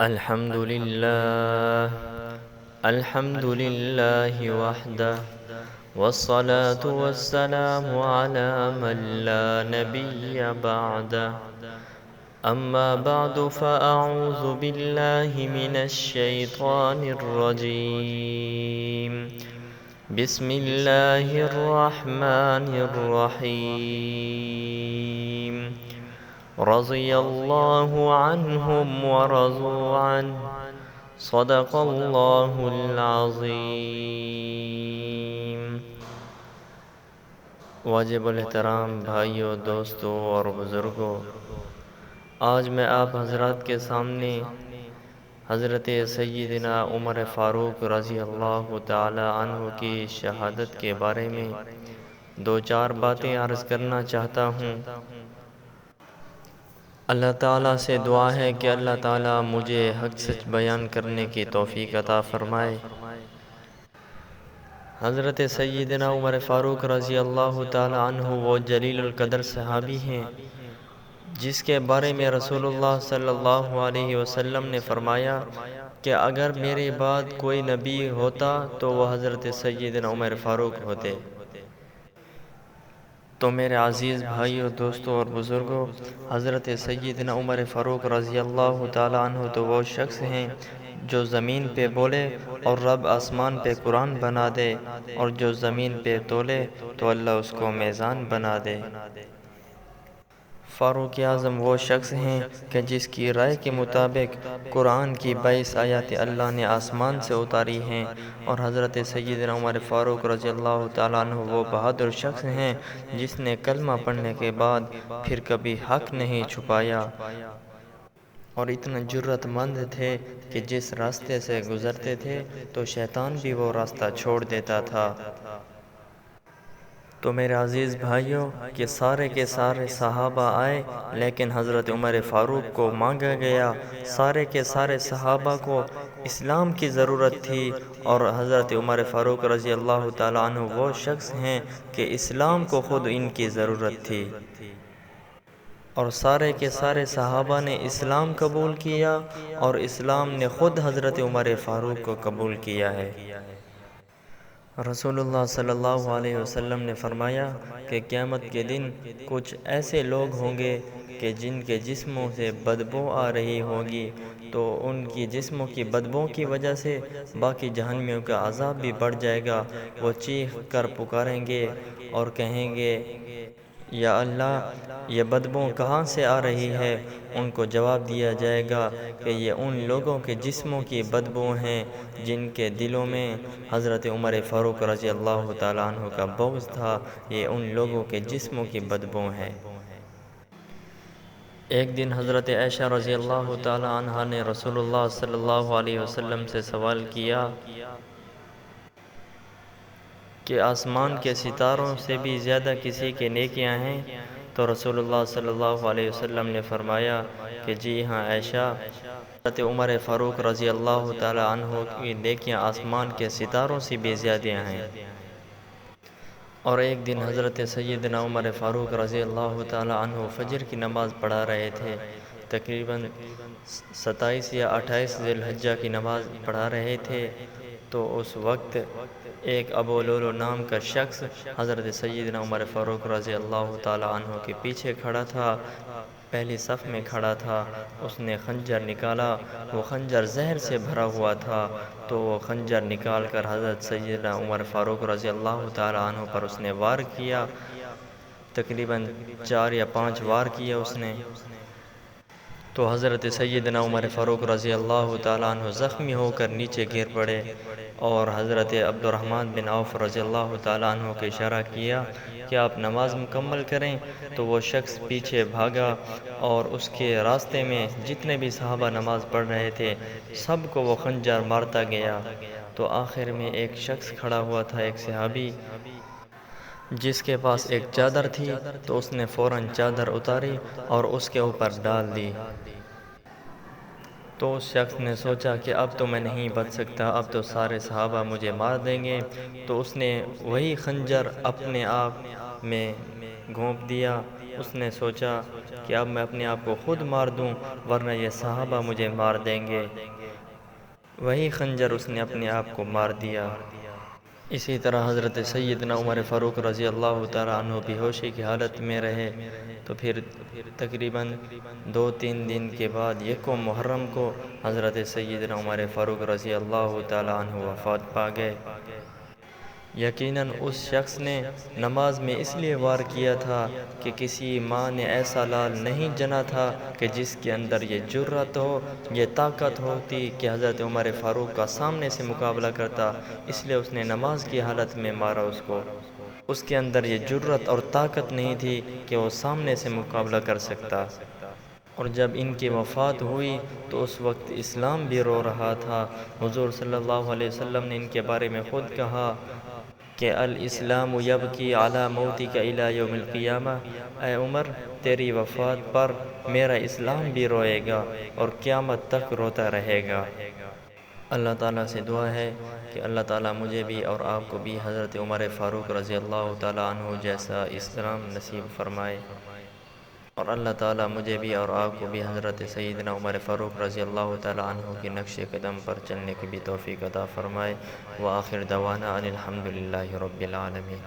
الحمد لله الحمد لله وحده، والصلاة والسلام على من لا نبي بعده. أما بعد، فأعوذ بالله من الشيطان الرجيم. بسم الله الرحمن الرحيم. رضي الله عنهم ورضوا عنه، صدق الله العظیم۔ واجب الاحترام بھائیوں، دوستوں اور بزرگوں، آج میں آپ حضرات کے سامنے حضرت سیدنا عمر فاروق رضی اللہ تعالی عنہ کی شہادت کے بارے میں دو چار باتیں عرض کرنا چاہتا ہوں۔ اللہ تعالیٰ سے دعا ہے کہ اللہ تعالیٰ مجھے حق سچ بیان کرنے کی توفیق عطا فرمائے۔ حضرت سیدنا عمر فاروق رضی اللہ تعالی عنہ وہ جلیل القدر صحابی ہیں جس کے بارے میں رسول اللہ صلی اللہ علیہ وسلم نے فرمایا کہ اگر میرے بعد کوئی نبی ہوتا تو وہ حضرت سیدنا عمر فاروق ہوتے۔ تو میرے عزیز بھائیوں، دوستوں اور بزرگوں، حضرت سیدنا عمر فاروق رضی اللہ تعالی عنہ تو وہ شخص ہیں جو زمین پہ بولے اور رب آسمان پہ قرآن بنا دے، اور جو زمین پہ تولے تو اللہ اس کو میزان بنا دے۔ فاروق اعظم وہ شخص ہیں کہ جس کی رائے کے مطابق قرآن کی 22 آیات اللہ نے آسمان سے اتاری ہیں، اور حضرت سیدنا عمر فاروق رضی اللہ تعالیٰ عنہ وہ بہادر شخص ہیں جس نے کلمہ پڑھنے کے بعد پھر کبھی حق نہیں چھپایا، اور اتنا جرأت مند تھے کہ جس راستے سے گزرتے تھے تو شیطان بھی وہ راستہ چھوڑ دیتا تھا۔ تو میرے عزیز بھائیوں، کہ سارے کے سارے صحابہ آئے لیکن حضرت عمر فاروق کو مانگا گیا۔ سارے کے سارے صحابہ کو اسلام کی ضرورت تھی، اور حضرت عمر فاروق رضی اللہ تعالیٰ عنہ وہ شخص ہیں کہ اسلام کو خود ان کی ضرورت تھی، اور سارے کے سارے صحابہ نے اسلام قبول کیا، اور اسلام نے خود حضرت عمر فاروق کو قبول کیا ہے۔ رسول اللہ صلی اللہ علیہ وسلم نے فرمایا کہ قیامت کے دن کچھ ایسے لوگ ہوں گے کہ جن کے جسموں سے بدبو آ رہی ہوگی، تو ان کی جسموں کی بدبو کی وجہ سے باقی جہنمیوں کا عذاب بھی بڑھ جائے گا۔ وہ چیخ کر پکاریں گے اور کہیں گے، یا اللہ، یہ بدبو کہاں سے آ رہی ہے؟ ان کو جواب دیا جائے گا کہ یہ ان لوگوں کے جسموں کی بدبو ہیں جن کے دلوں میں حضرت عمر فاروق رضی اللہ تعالیٰ عنہ کا بغض تھا، یہ ان لوگوں کے جسموں کی بدبو ہے۔ ایک دن حضرت عائشہ رضی اللہ تعالیٰ عنہ نے رسول اللہ صلی اللہ علیہ وسلم سے سوال کیا کہ آسمان کے ستاروں سے بھی زیادہ کسی کے نیکیاں ہیں؟ تو رسول اللہ صلی اللہ علیہ وسلم نے فرمایا کہ جی ہاں عائشہ، حضرت عمر فاروق رضی اللہ تعالیٰ عنہ کی نیکیاں آسمان کے ستاروں سے بھی زیادہ ہیں۔ اور ایک دن حضرت سیدنا عمر فاروق رضی اللہ تعالیٰ عنہ فجر کی نماز پڑھا رہے تھے، تقریباً 27 یا 28 ذی الحجہ کی نماز پڑھا رہے تھے، تو اس وقت ایک ابو لولو نام کا شخص حضرت سیدنا عمر فاروق رضی اللہ تعالیٰ عنہ کے پیچھے کھڑا تھا، پہلی صف میں کھڑا تھا۔ اس نے خنجر نکالا، وہ خنجر زہر سے بھرا ہوا تھا، تو وہ خنجر نکال کر حضرت سیدنا عمر فاروق رضی اللہ تعالیٰ عنہ پر اس نے وار کیا، تقریباً 4 یا 5 وار کیا اس نے۔ تو حضرت سیدنا عمر فاروق رضی اللہ تعالیٰ عنہ زخمی ہو کر نیچے گر پڑے، اور حضرت عبد الرحمن بن عوف رضی اللہ تعالیٰ عنہ کو اشارہ کیا کہ آپ نماز مکمل کریں، تو وہ شخص پیچھے بھاگا، اور اس کے راستے میں جتنے بھی صحابہ نماز پڑھ رہے تھے سب کو وہ خنجر مارتا گیا۔ تو آخر میں ایک شخص کھڑا ہوا تھا، ایک صحابی، جس کے پاس ایک چادر تھی، تو اس نے فوراً چادر اتاری اور اس کے اوپر ڈال دی۔ تو اس شخص نے سوچا کہ اب تو میں نہیں بچ سکتا، اب تو سارے صحابہ مجھے مار دیں گے، تو اس نے وہی خنجر اپنے آپ میں گھونپ دیا، اس نے سوچا کہ اب میں اپنے آپ کو خود مار دوں ورنہ یہ صحابہ مجھے مار دیں گے۔ وہی خنجر اس نے اپنے آپ کو مار دیا۔ اسی طرح حضرت سیدنا عمر فاروق رضی اللہ تعالیٰ عنہ بے ہوشی کی حالت میں رہے، تو پھر تقریباً 2-3 دن کے بعد یکم محرم کو حضرت سیدنا عمر فاروق رضی اللہ تعالیٰ عنہ وفات پا گئے۔ یقیناً اس شخص نے نماز میں اس لیے وار کیا تھا کہ کسی ماں نے ایسا لال نہیں جنا تھا کہ جس کے اندر یہ جرأت ہو، یہ طاقت ہوتی کہ حضرت عمر فاروق کا سامنے سے مقابلہ کرتا، اس لیے اس نے نماز کی حالت میں مارا اس کو۔ اس کے اندر یہ جرأت اور طاقت نہیں تھی کہ وہ سامنے سے مقابلہ کر سکتا۔ اور جب ان کی وفات ہوئی تو اس وقت اسلام بھی رو رہا تھا۔ حضور صلی اللہ علیہ وسلم نے ان کے بارے میں خود کہا کہ الاسلام یبکی علی موتک الی یوم القیامہ، اے عمر تیری وفات پر میرا اسلام بھی روئے گا اور قیامت تک روتا رہے گا۔ اللہ تعالیٰ سے دعا ہے کہ اللہ تعالیٰ مجھے بھی اور آپ کو بھی حضرت عمر فاروق رضی اللہ تعالیٰ عنہ جیسا اسلام نصیب فرمائے، اور اللہ تعالیٰ مجھے بھی اور آپ کو بھی حضرت سیدنا عمر فاروق رضی اللہ تعالیٰ عنہ کے نقش قدم پر چلنے کی بھی توفیق عطا فرمائے۔ وآخر دعوانا ان الحمد للہ رب العالمین۔